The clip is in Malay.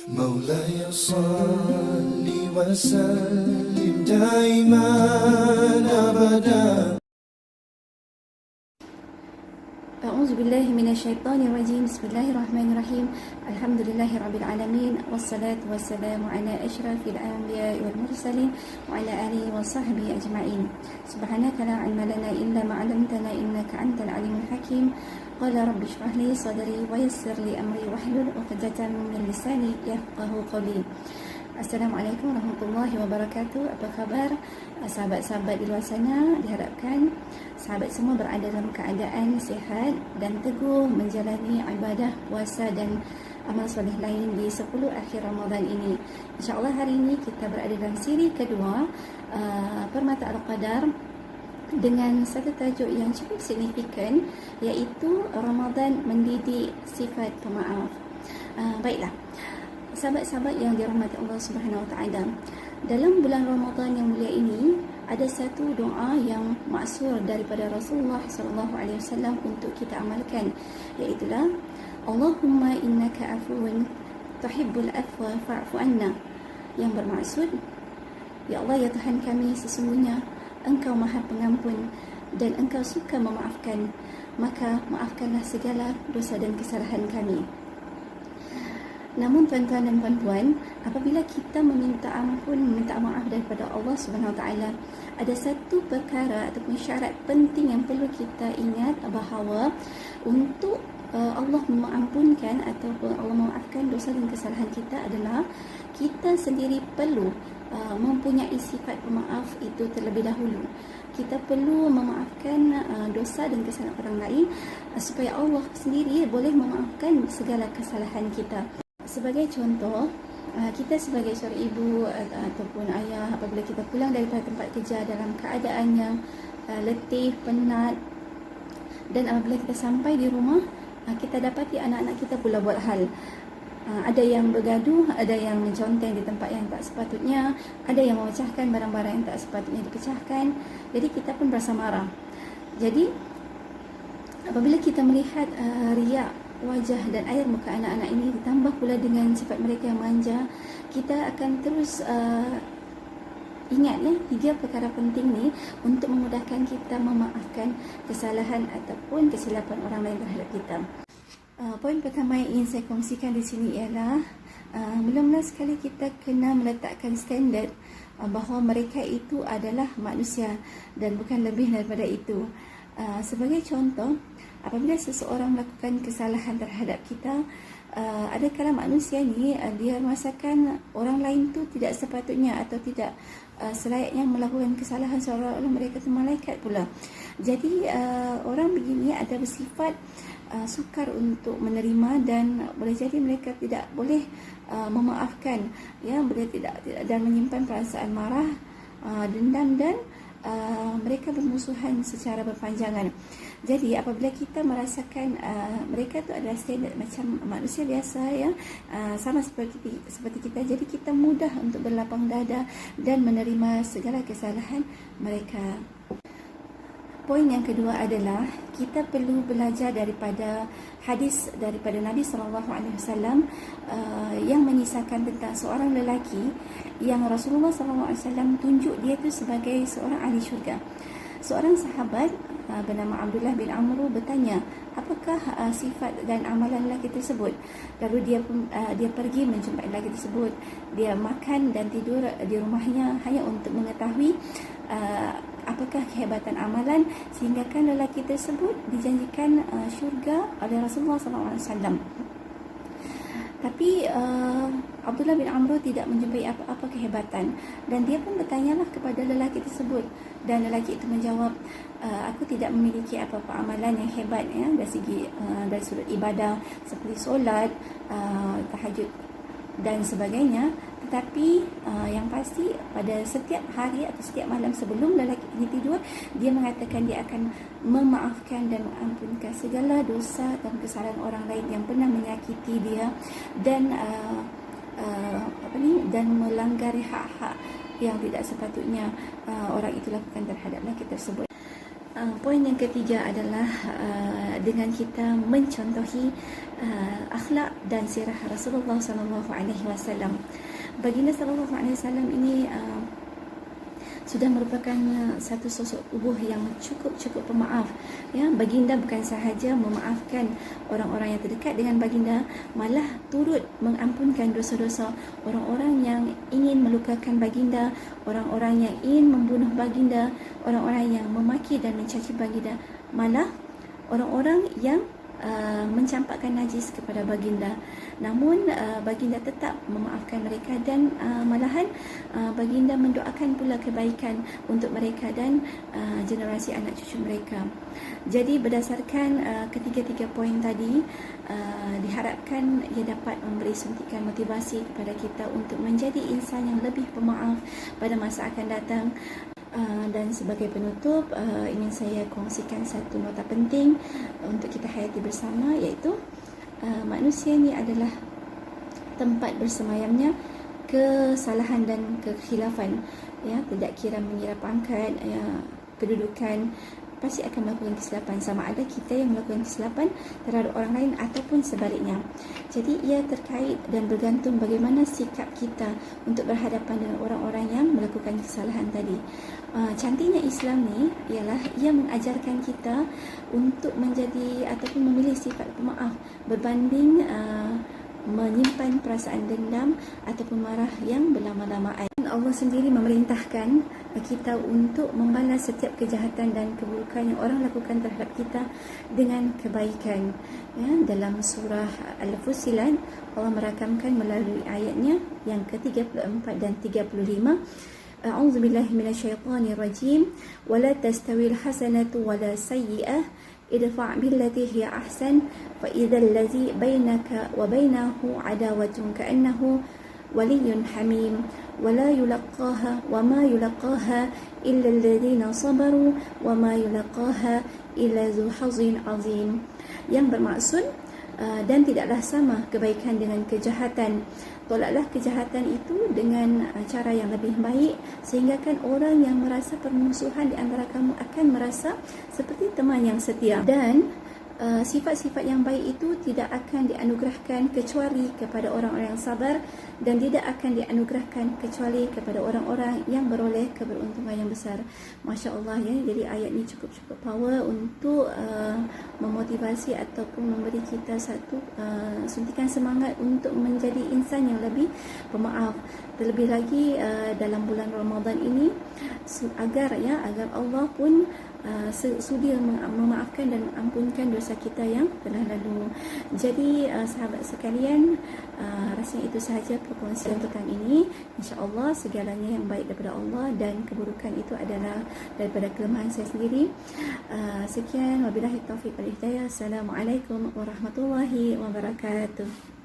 مولاي صل وسلم دائما أبدا. أعوذ بالله من الشيطان الرجيم. بسم الله الرحمن الرحيم. الحمد لله رب العالمين، والصلاة والسلام على أشرف الأنبياء والمرسلين وعلى آله وصحبه أجمعين. سبحانك لا علم لنا إلا ما علمتنا إنك أنت العليم الحكيم. قال رب اشرح لي صدري ويسر لي أمري واحلل عقدة من لساني يفقه قولي. Assalamualaikum warahmatullahi wabarakatuh. Apa khabar sahabat-sahabat di luar sana? Diharapkan sahabat semua berada dalam keadaan sihat dan teguh menjalani ibadah, puasa dan amal soleh lain di 10 akhir Ramadan ini. InsyaAllah hari ini kita berada dalam siri kedua Permata Al-Qadar dengan satu tajuk yang cukup signifikan, iaitu Ramadan mendidik sifat pemaaf. Baiklah, sahabat-sahabat yang dirahmati Allah Subhanahu Wa Taala, dalam bulan Ramadan yang mulia ini ada satu doa yang maksur daripada Rasulullah sallallahu alaihi wasallam untuk kita amalkan, iaitu Allahumma innaka afuwun tuhibbul afwa fa'fu anna, yang bermaksud, ya Allah, ya Tuhan kami, sesungguhnya Engkau Maha Pengampun dan Engkau suka memaafkan, maka maafkanlah segala dosa dan kesalahan kami. Namun tuan-tuan dan puan-puan, apabila kita meminta ampun, meminta maaf daripada Allah Subhanahu Wa Taala, ada satu perkara ataupun syarat penting yang perlu kita ingat, bahawa untuk Allah mengampunkan ataupun Allah memaafkan dosa dan kesalahan kita adalah kita sendiri perlu mempunyai sifat pemaaf itu terlebih dahulu. Kita perlu memaafkan dosa dan kesalahan orang lain supaya Allah sendiri boleh memaafkan segala kesalahan kita. Sebagai contoh, kita sebagai seorang ibu ataupun ayah, apabila kita pulang daripada tempat kerja dalam keadaan yang letih, penat, dan apabila kita sampai di rumah, kita dapati anak-anak kita pula buat hal. Ada yang bergaduh, ada yang menconteng di tempat yang tak sepatutnya, ada yang memecahkan barang-barang yang tak sepatutnya dipecahkan. Jadi kita pun berasa marah. Jadi apabila kita melihat riak wajah dan air muka anak-anak ini, ditambah pula dengan sifat mereka yang manja, kita akan terus ingat 3 perkara penting ni untuk memudahkan kita memaafkan kesalahan ataupun kesilapan orang lain terhadap kita. Poin pertama yang ingin saya kongsikan di sini ialah mula-mula sekali kita kena meletakkan standard bahawa mereka itu adalah manusia dan bukan lebih daripada itu. Sebagai contoh, apabila seseorang melakukan kesalahan terhadap kita, ada kala manusia ni dia merasakan orang lain tu tidak sepatutnya atau tidak selayaknya melakukan kesalahan, seolah-olah mereka tu malaikat pula. Jadi orang begini ada bersifat sukar untuk menerima, dan boleh jadi mereka tidak boleh memaafkan, boleh tidak dan menyimpan perasaan marah, dendam, dan mereka bermusuhan secara berpanjangan. Jadi apabila kita merasakan mereka tu adalah standard macam manusia biasa, sama seperti kita, jadi kita mudah untuk berlapang dada dan menerima segala kesalahan mereka. Poin yang kedua adalah kita perlu belajar daripada hadis daripada Nabi SAW yang mengisahkan tentang seorang lelaki yang Rasulullah SAW tunjuk dia tu sebagai seorang ahli syurga. Seorang sahabat bernama Abdullah bin Amr bertanya, apakah sifat dan amalan lelaki tersebut? Lalu dia pergi menjumpai lelaki tersebut. Dia makan dan tidur di rumahnya hanya untuk mengetahui apakah kehebatan amalan, sehingga kan lelaki tersebut dijanjikan syurga oleh Rasulullah SAW. Tapi Abdullah bin Amr tidak menjumpai apa-apa kehebatan, dan dia pun bertanyalah kepada lelaki tersebut, dan lelaki itu menjawab, aku tidak memiliki apa-apa amalan yang hebat dari sudut ibadah seperti solat, tahajud dan sebagainya. Tetapi yang pasti pada setiap hari atau setiap malam sebelum lelaki ini tidur, dia mengatakan dia akan memaafkan dan mengampunkan segala dosa dan kesalahan orang lain yang pernah menyakiti dia dan dan melanggar hak-hak yang tidak sepatutnya orang itu lakukan terhadap lelaki tersebut. Poin yang ketiga adalah dengan kita mencontohi akhlak dan sirah Rasulullah sallallahu alaihi wasallam. Baginda sallallahu alaihi wasallam ini sudah merupakan satu sosok tubuh yang cukup pemaaf. Ya, baginda bukan sahaja memaafkan orang-orang yang terdekat dengan baginda, malah turut mengampunkan dosa-dosa orang-orang yang ingin melukakan baginda, orang-orang yang ingin membunuh baginda, orang-orang yang memaki dan mencaci baginda, malah orang-orang yang mencampakkan najis kepada baginda. Namun baginda tetap memaafkan mereka dan malahan baginda mendoakan pula kebaikan untuk mereka dan generasi anak cucu mereka. Jadi berdasarkan ketiga-tiga poin tadi, diharapkan ia dapat memberi suntikan motivasi kepada kita untuk menjadi insan yang lebih pemaaf pada masa akan datang. Dan sebagai penutup, ingin saya kongsikan satu nota penting untuk kita hayati bersama, iaitu manusia ni adalah tempat bersemayamnya kesalahan dan kekhilafan. Ya, tidak kira mengira pangkat, kedudukan, pasti akan melakukan kesilapan, sama ada kita yang melakukan kesilapan terhadap orang lain ataupun sebaliknya. Jadi ia terkait dan bergantung bagaimana sikap kita untuk berhadapan dengan orang-orang yang melakukan kesalahan tadi. Cantiknya Islam ni ialah ia mengajarkan kita untuk menjadi ataupun memilih sifat pemaaf berbanding menyimpan perasaan dendam ataupun marah yang berlama-lamaan. Allah sendiri memerintahkan kita untuk membalas setiap kejahatan dan keburukan yang orang lakukan terhadap kita dengan kebaikan. Ya, dalam surah Al-Fussilat, Allah merakamkan melalui ayatnya yang ke-34 dan 35. A'udzu billahi minasyaitonir rajim. Wala tastawil hasanatu wala sayyi'ah idfa' billati hiya ahsan fa idzal ladzi bainaka wa bainahu adawatun ka'annahu waliyyun hamim wala yulaqaha wama yulaqaha illa alladhina sabaru wama yulaqaha illa dzu hazzin azim. Yang bermaksud dan tidaklah sama kebaikan dengan kejahatan. Tolaklah kejahatan itu dengan cara yang lebih baik, sehingga kan orang yang merasa permusuhan di antara kamu akan merasa seperti teman yang setia. Dan sifat-sifat yang baik itu tidak akan dianugerahkan kecuali kepada orang-orang yang sabar, dan tidak akan dianugerahkan kecuali kepada orang-orang yang beroleh keberuntungan yang besar. Masya Allah, ya. Jadi ayat ini cukup power untuk memotivasi ataupun memberi kita satu suntikan semangat untuk menjadi insan yang lebih pemaaf. Terlebih lagi dalam bulan Ramadan ini, agar Allah pun sudi memaafkan dan mengampunkan dosa kita yang telah lalu. Jadi sahabat sekalian, rasanya itu sahaja perkongsian petang ini. InsyaAllah segalanya yang baik daripada Allah dan keburukan itu adalah daripada kelemahan saya sendiri. Sekian, wabillahi taufiq wal hidayah. Assalamualaikum warahmatullahi wabarakatuh.